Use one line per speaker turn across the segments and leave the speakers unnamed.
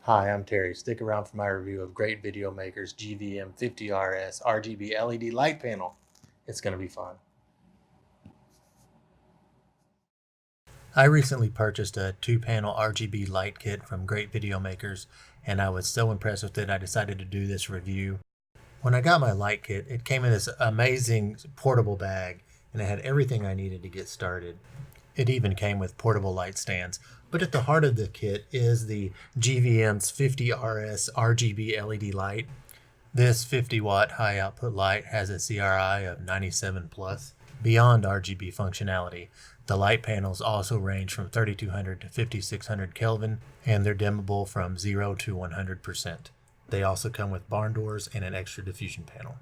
Hi, I'm Terry. Stick around for my review of Great Video Makers GVM-50RS RGB LED light panel. It's going to be fun. I recently purchased a 2-panel RGB light kit from Great Video Makers, and I was so impressed with it I decided to do this review. When I got my light kit, it came in this amazing portable bag, and it had everything I needed to get started. It even came with portable light stands. But at the heart of the kit is the GVM's 50RS RGB LED light. This 50-watt high output light has a CRI of 97 plus. Beyond RGB functionality, the light panels also range from 3200 to 5600 Kelvin, and they're dimmable from 0 to 100%. They also come with barn doors and an extra diffusion panel.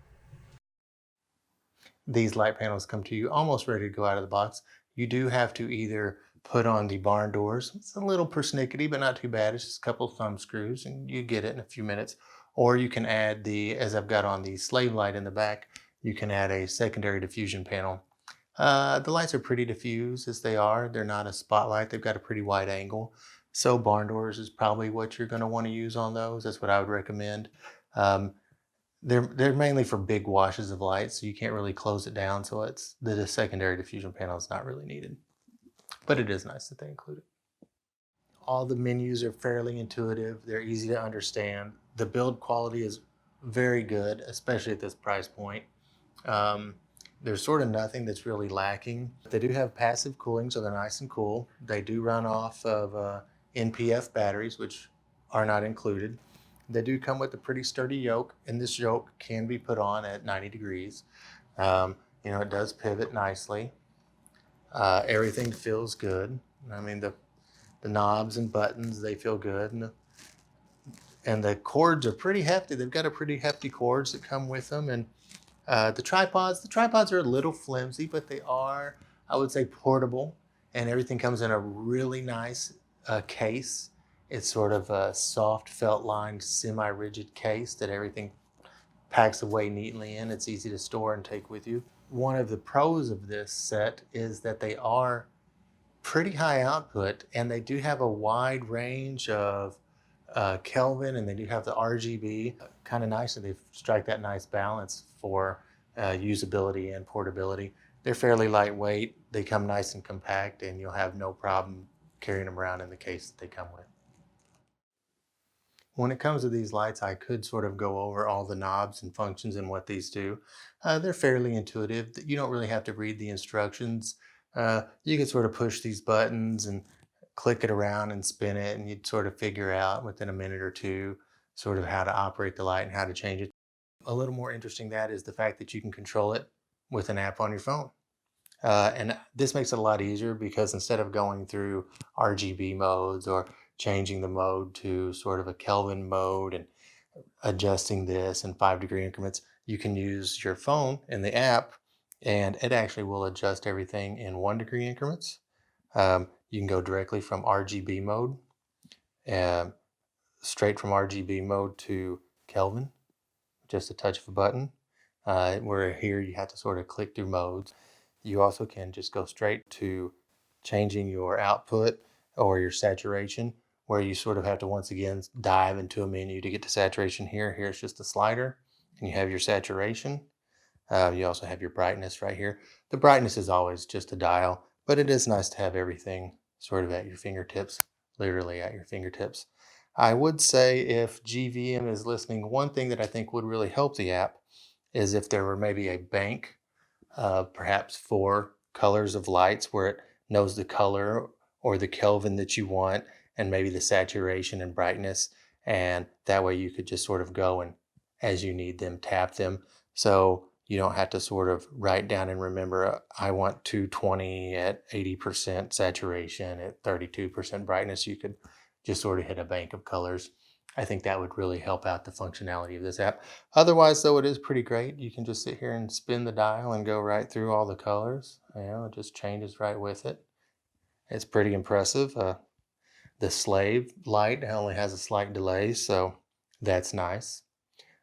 These light panels come to you almost ready to go out of the box. You do have to either put on the barn doors. It's a little persnickety, but not too bad. It's just a couple of thumb screws and you get it in a few minutes. Or you can add the, as I've got on the slave light in the back, you can add a secondary diffusion panel. The lights are pretty diffuse as they are. They're not a spotlight. They've got a pretty wide angle. So barn doors is probably what you're going to want to use on those. That's what I would recommend. They're mainly for big washes of light, so you can't really close it down. So it's the secondary diffusion panel is not really needed, but it is nice that they include it. All the menus are fairly intuitive. They're easy to understand. The build quality is very good, especially at this price point. There's sort of nothing that's really lacking. They do have passive cooling, so they're nice and cool. They do run off of NPF batteries, which are not included. They do come with a pretty sturdy yoke, and this yoke can be put on at 90 degrees. It does pivot nicely. Everything feels good. I mean, the knobs and buttons, they feel good. And the cords are pretty hefty. They've got a pretty hefty cords that come with them. And the tripods are a little flimsy, but they are, I would say, portable. And everything comes in a really nice case. It's sort of a soft felt-lined, semi-rigid case that everything packs away neatly in. It's easy to store and take with you. One of the pros of this set is that they are pretty high output, and they do have a wide range of Kelvin, and they do have the RGB. Kind of nice that they strike that nice balance for usability and portability. They're fairly lightweight. They come nice and compact, and you'll have no problem carrying them around in the case that they come with. When it comes to these lights, I could sort of go over all the knobs and functions and what these do. They're fairly intuitive. You don't really have to read the instructions. You can sort of push these buttons and click it around and spin it, and you'd sort of figure out within a minute or two sort of how to operate the light and how to change it. A little more interesting that is the fact that you can control it with an app on your phone. And this makes it a lot easier because instead of going through RGB modes or changing the mode to sort of a Kelvin mode and adjusting this in 5-degree increments, you can use your phone in the app and it actually will adjust everything in 1-degree increments. You can go directly from RGB mode, straight from RGB mode to Kelvin, just a touch of a button. Where here you have to sort of click through modes. You also can just go straight to changing your output or your saturation, where you sort of have to once again dive into a menu to get to saturation here. Here's just a slider and you have your saturation. You also have your brightness right here. The brightness is always just a dial, but it is nice to have everything sort of at your fingertips, literally at your fingertips. I would say if GVM is listening, one thing that I think would really help the app is if there were maybe a bank, perhaps 4 colors of lights where it knows the color or the Kelvin that you want and maybe the saturation and brightness. And that way you could just sort of go and as you need them, tap them. So you don't have to sort of write down and remember, I want 220 at 80% saturation at 32% brightness. You could just sort of hit a bank of colors. I think that would really help out the functionality of this app. Otherwise, though, it is pretty great. You can just sit here and spin the dial and go right through all the colors. It just changes right with it. It's pretty impressive. The slave light only has a slight delay, so that's nice.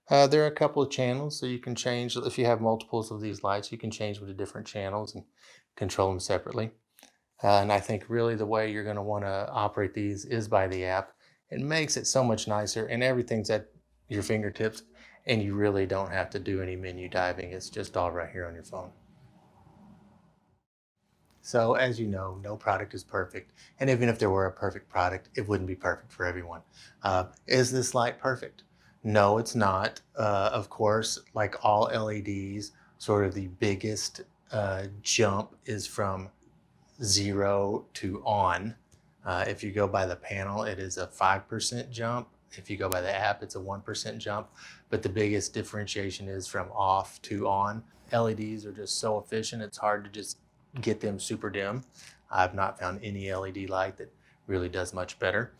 There are a couple of channels, so you can change. If you have multiples of these lights, you can change with the different channels and control them separately. And I think really the way you're going to want to operate these is by the app. It makes it so much nicer, and everything's at your fingertips, and you really don't have to do any menu diving. It's just all right here on your phone. So as you know, no product is perfect. And even if there were a perfect product, it wouldn't be perfect for everyone. Is this light perfect? No, it's not. Of course, like all LEDs, sort of the biggest jump is from 0 to on. If you go by the panel, it is a 5% jump. If you go by the app, it's a 1% jump. But the biggest differentiation is from off to on. LEDs are just so efficient, it's hard to just get them super dim. I've not found any LED light that really does much better.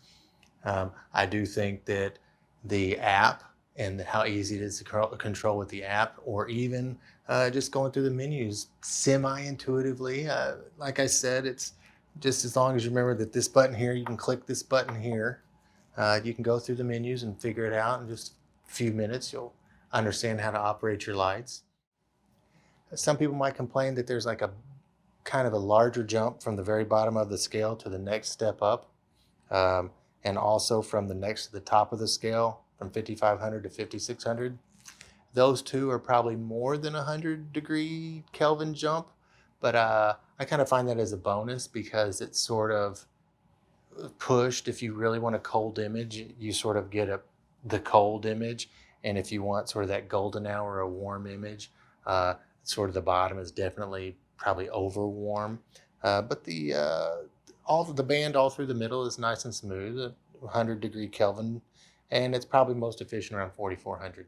I do think that the app and how easy it is to control with the app, or even just going through the menus semi-intuitively. Like I said, it's just as long as you remember that this button here, you can click this button here. You can go through the menus and figure it out in just a few minutes. You'll understand how to operate your lights. Some people might complain that there's like a kind of a larger jump from the very bottom of the scale to the next step up, and also from the next to the top of the scale from 5500 to 5600. Those two are probably more than 100-degree Kelvin jump, but I kind of find that as a bonus because it's sort of pushed. If you really want a cold image, you sort of get the cold image, and if you want sort of that golden hour, a warm image, sort of the bottom is definitely probably over warm, but the band all through the middle is nice and smooth, 100-degree Kelvin, and it's probably most efficient around 4400.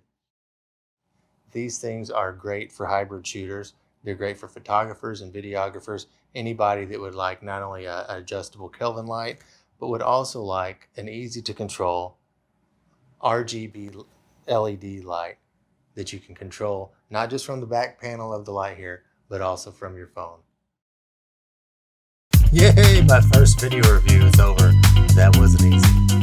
These things are great for hybrid shooters. They're great for photographers and videographers, anybody that would like not only an adjustable Kelvin light, but would also like an easy to control RGB LED light that you can control, not just from the back panel of the light here, but also from your phone. Yay, my first video review is over. That wasn't easy.